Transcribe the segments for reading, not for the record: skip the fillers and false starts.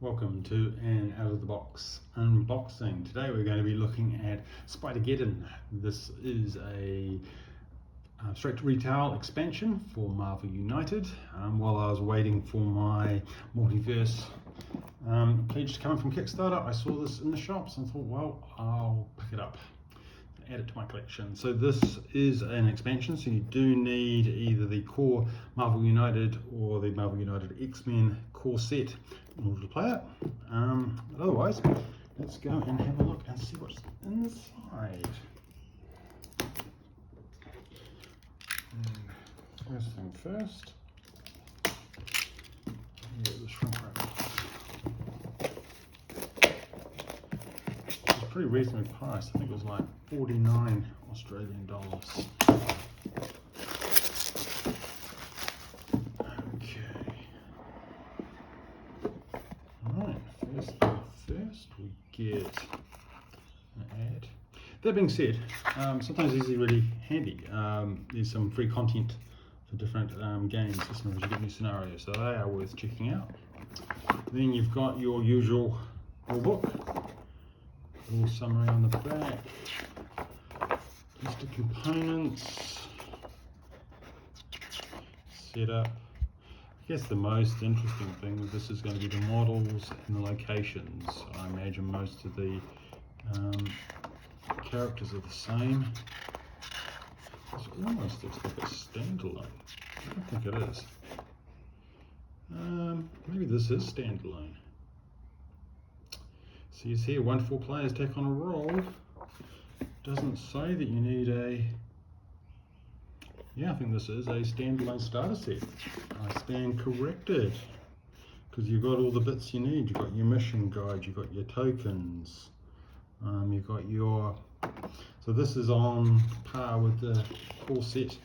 Welcome to an out-of-the-box unboxing. Today we're going to be looking at Spider-Geddon. This is a straight-to-retail expansion for Marvel United. While I was waiting for my multiverse page to come in from Kickstarter, I saw this in the shops and thought, well, I'll pick it up and add it to my collection. So this is an expansion, so you do need either the core Marvel United or the Marvel United X-Men core set in order to play it. But otherwise, let's go and have a look and see what's inside. First thing first, yeah, the shrink wrap. It's pretty reasonably priced. I think it was like 49 Australian dollars. First we get an ad. That being said, sometimes these are really handy. There's some free content for different games as long as you get new scenarios, so they are worth checking out. Then you've got your usual rule book, a little summary on the back, list of components, setup. I guess the most interesting thing with this is going to be the models and the locations. I imagine most of the characters are the same. This almost looks like a standalone. I don't think it is. Maybe this is standalone. So you see 1 to 4 players take on a role. Doesn't say that you need a... Yeah, I think this is a standalone starter set. I stand corrected, because you've got all the bits you need. You've got your mission guide, you've got your tokens, you've got your... So this is on par with the core set,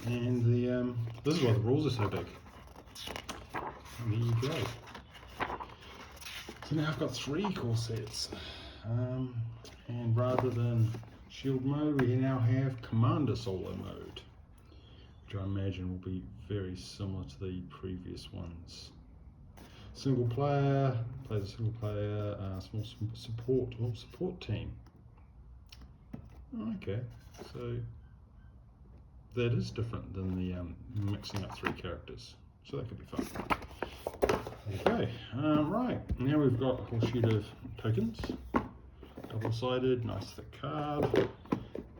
and the this is why the rules are so big. And there you go. So now I've got 3 core sets, and rather than shield mode, we now have commander solo mode, which I imagine will be very similar to the previous ones. Single player, plays a single player, small support team. Okay, so that is different than the mixing up 3 characters, so that could be fun. Okay, right, now we've got a whole sheet of tokens, double-sided, nice thick card,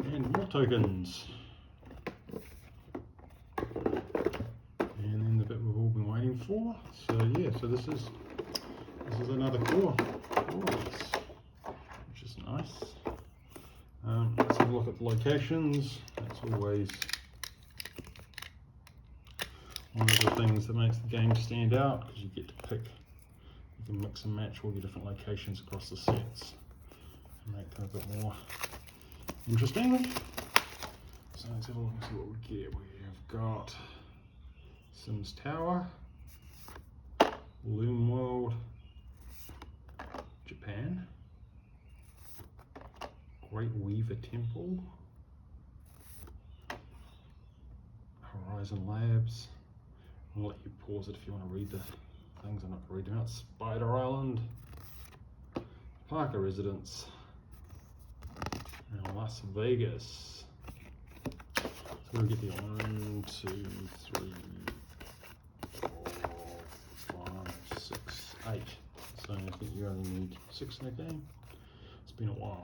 and more tokens. We've all been waiting for. So yeah, so this is another core, which is nice. Let's have a look at the locations. That's always one of the things that makes the game stand out, because you get to pick, you can mix and match all your different locations across the sets and make them a bit more interesting. So let's have a look and see what we get. We have got Sims Tower, Loom World, Japan, Great Weaver Temple, Horizon Labs. I'll let you pause it if you want to read the things. I'm not going to read them out. Spider Island, Parker Residence, and Las Vegas. So we'll get the 1, 2, 3, 4, 5, 6, 8. So I think you only need 6 in the game. It's been a while.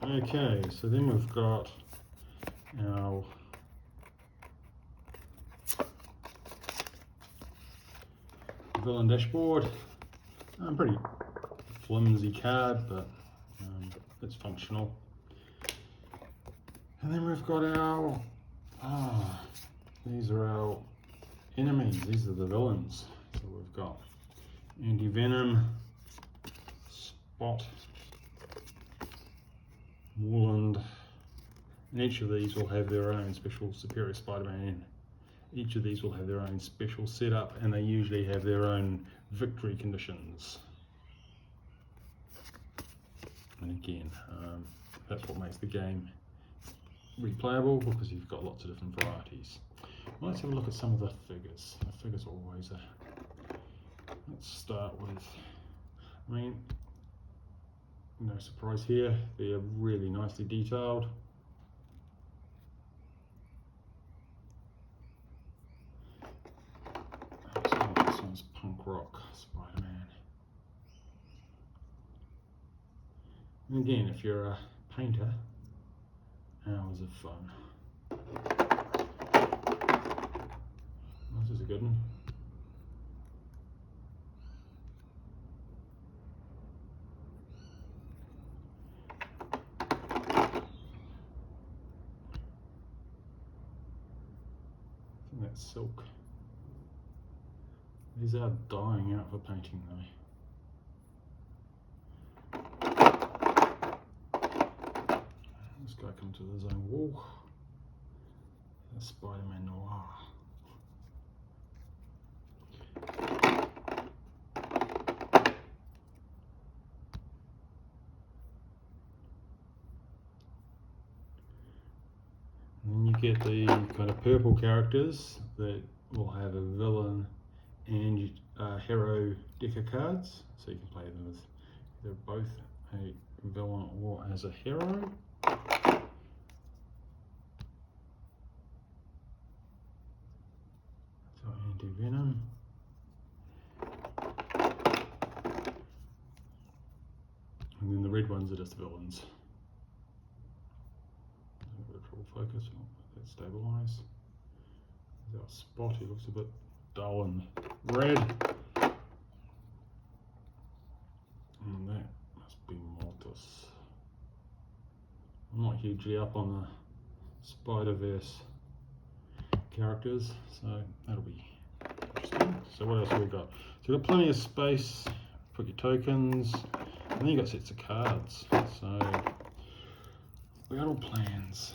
Okay, so then we've got our villain dashboard. Pretty flimsy card, but it's functional. And then we've got our these are our enemies. These are the villains. So we've got Anti-Venom, Spot, Warland, and each of these will have their own special Superior Spider-Man. Each of these will have their own special setup, and they usually have their own victory conditions. And again, that's what makes the game replayable, because you've got lots of different varieties. Well, let's have a look at some of the figures. The figures are always a... Let's start with I mean, no surprise here, they're really nicely detailed. This one's punk rock Spider-Man. And again, if you're a painter, hours of fun. This is a good one. I think that's silk. These are dying out for painting though. This guy comes with his own wall. That's Spider-Man Noir. And then you get the kind of purple characters that will have a villain and hero decker cards, so you can play them with either both a villain or as a hero. So anti-venom. And then the red ones are just villains. A bit of trouble focus, let's stabilize. There's our Spot, he looks a bit dull and red. And that must be Mortis. I'm not hugely up on the Spider-Verse characters, so that'll be interesting. So what else have we got? So we've got plenty of space, put your tokens, and then you've got sets of cards. So battle plans.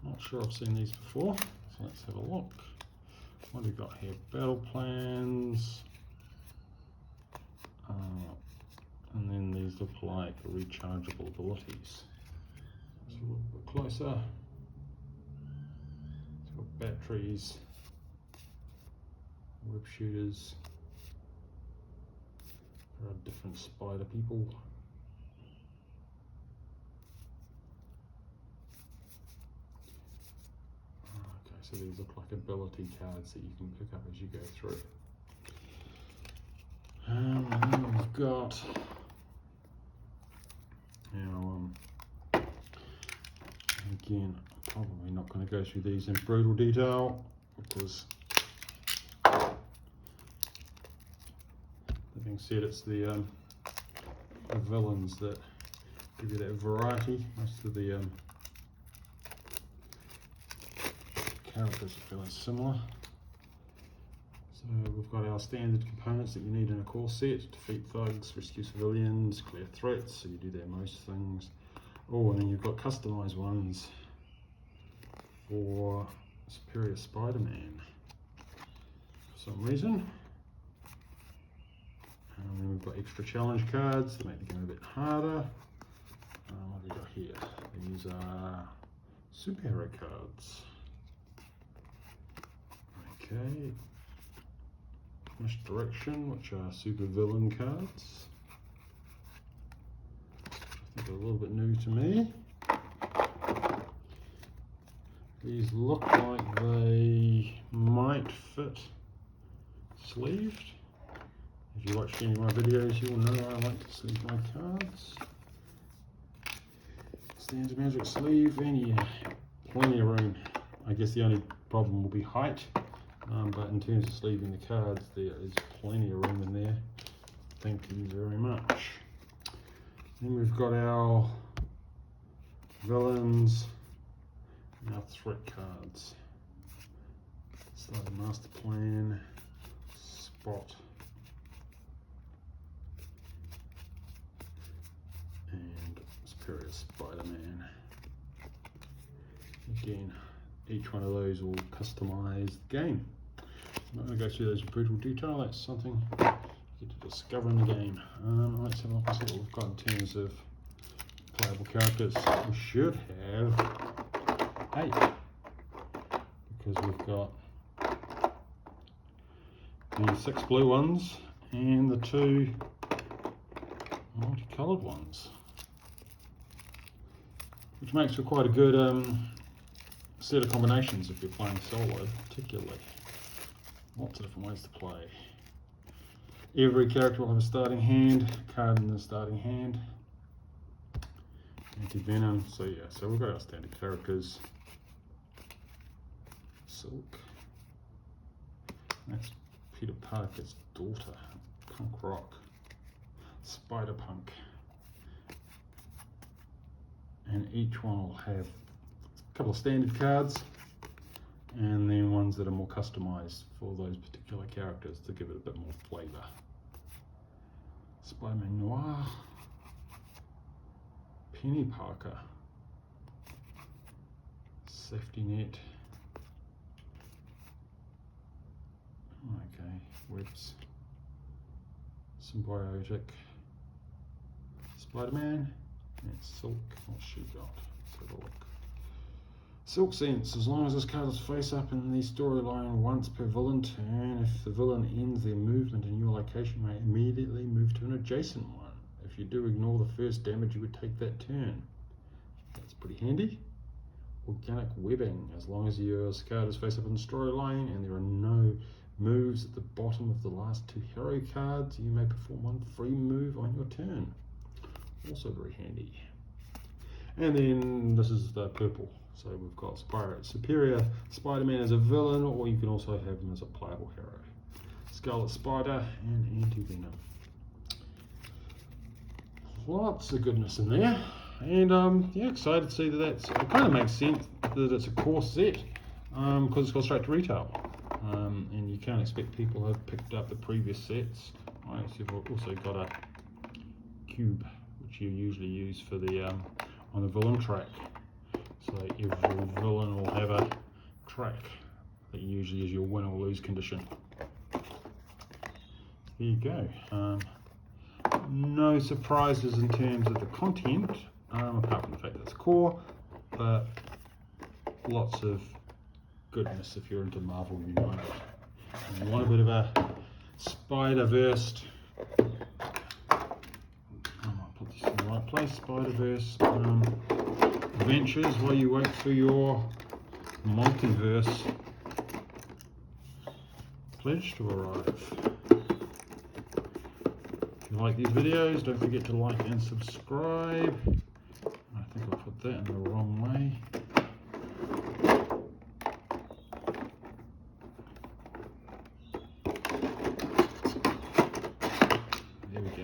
Not sure I've seen these before, so let's have a look. What do we got here? Battle plans. And then these look like rechargeable abilities. Let's look a little bit closer. It's got batteries, web shooters. There are different spider people. Okay, so these look like ability cards that you can pick up as you go through. And then we've got our, again, probably not going to go through these in brutal detail because, that being said, it's the villains that give you that variety. Most of the characters are fairly similar. So we've got our standard components that you need in a core set: defeat thugs, rescue civilians, clear threats, so you do that most things. Oh, and then you've got customized ones for Superior Spider-Man for some reason. And then we've got extra challenge cards to make the game a bit harder. What have we got here? These are superhero cards. Okay. Misdirection, which are super villain cards. I think are a little bit new to me. These look like they might fit sleeved. If you watch any of my videos, you'll know I like to sleeve my cards. Standard magic sleeve, and yeah, plenty of room. I guess the only problem will be height. But in terms of sleeving the cards, there is plenty of room in there. Thank you very much. Then we've got our villains and our threat cards. Starter Master Plan, Spot, and Superior Spider-Man. Again, each one of those will customize the game. I'm not going to go through those in brutal detail, that's something you get to discover in the game. Let's have a look and see what we've got in terms of playable characters. We should have 8, because we've got the 6 blue ones and the 2 multicolored ones, which makes for quite a good set of combinations if you're playing solo, particularly. Lots of different ways to play. Every character will have a starting hand, card in the starting hand. Anti-venom, so yeah, so we've got our standard characters. Silk. That's Peter Parker's daughter. Punk Rock. Spider-Punk. And each one will have a couple of standard cards and then ones that are more customized for those particular characters to give it a bit more flavor. Spider-Man Noir. Penny Parker. Safety Net. Okay, Webs. Symbiotic. Spider-Man. And Silk. What's she got? Let's have a look. Silk Sense. As long as this card is face up in the storyline once per villain turn, if the villain ends their movement in your location, you may immediately move to an adjacent one. If you do ignore the first damage, you would take that turn. That's pretty handy. Organic Webbing. As long as your card is face up in the storyline and there are no moves at the bottom of the last 2 hero cards, you may perform 1 free move on your turn. Also very handy. And then this is the purple. So we've got Superior Spider-Man as a villain, or you can also have him as a playable hero. Scarlet Spider and Anti-Venom. Lots of goodness in there. And yeah, excited to see that it kind of makes sense that it's a core set because it's got straight to retail. And you can't expect people who have picked up the previous sets. Right, so you've also got a cube, which you usually use for the on the villain track. So every villain will have a track that usually is your win or lose condition. There you go. No surprises in terms of the content, apart from the fact that it's core, but lots of goodness if you're into Marvel United. And you want a bit of a Spider-Verse, I might put this in the right place, Spider-Verse adventures while you wait for your multiverse pledge to arrive. If you like these videos, don't forget to like and subscribe. I think I put that in the wrong way. There we go.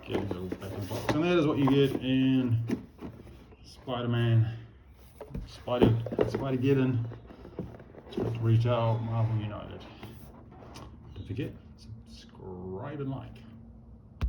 Getting it all back in the box. And that is what you get in Spider-Man, Spider-Geddon, retail Marvel United. Don't forget, subscribe and like.